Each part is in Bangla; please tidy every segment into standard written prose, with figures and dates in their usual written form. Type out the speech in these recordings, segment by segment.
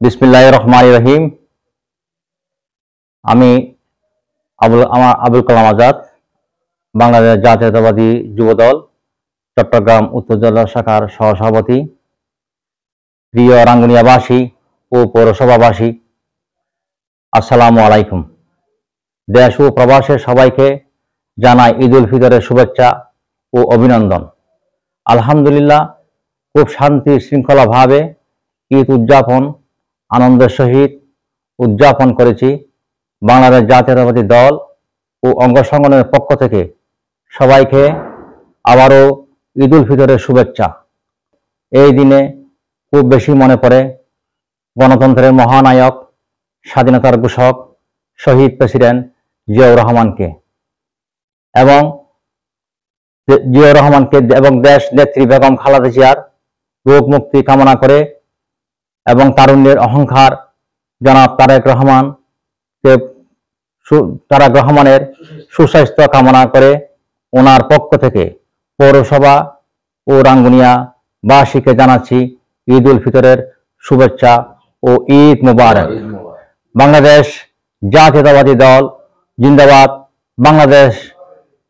বিসমিল্লাহির রহমানির রহিম। আমি আবুল কালাম আজাদ, বাংলাদেশ জাতীয়তাবাদী যুবদল চট্টগ্রাম উত্তর জেলা শাখার সহসভাপতি। প্রিয় রাঙ্গুনিয়াবাসী ও পৌরসভাবাসী, আসসালামু আলাইকুম। দেশ ও প্রবাসের সবাইকে জানাই ঈদ উল ফিতরের শুভেচ্ছা ও অভিনন্দন। আলহামদুলিল্লাহ, খুব শান্তি শৃঙ্খলাভাবে ঈদ উদযাপন আনন্দের সহিত উদযাপন করেছি। বাংলাদেশ জাতীয়তাবাদী দল ও অঙ্গ সংগঠনের পক্ষ থেকে সবাইকে আবারও ঈদ উল ফিতরের শুভেচ্ছা। এই দিনে খুব বেশি মনে পড়ে গণতন্ত্রের মহানায়ক, স্বাধীনতার ঘোষক শহীদ প্রেসিডেন্ট জিয়াউর রহমানকে এবং দেশ নেত্রী বেগম খালেদা জিয়ার রোগ মুক্তি কামনা করে এবং তারুণ্যের অহংকার জনাব তারেক রহমানের সুস্বাস্থ্য কামনা করে ওনার পক্ষ থেকে পৌরসভা ও রাঙ্গুনিয়াবাসীকে জানাচ্ছি ঈদ উল ফিতরের শুভেচ্ছা ও ঈদ মুবারক। বাংলাদেশ জাতীয়তাবাদী দল জিন্দাবাদ, বাংলাদেশ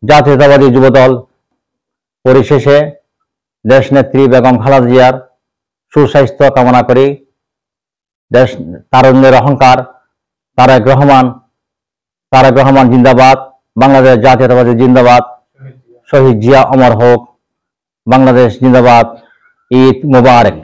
জাতীয়তাবাদী যুবদল। পরিশেষে দেশনেত্রী বেগম খালেদা জিয়ার সুস্বাস্থ্য কামনা করি। দেশ তারুণ্যের অহংকার তারেক রহমান জিন্দাবাদ, বাংলাদেশ জাতীয়তাবাদী জিন্দাবাদ, শহীদ জিয়া অমর হোক, বাংলাদেশ জিন্দাবাদ, ঈদ মুবারক।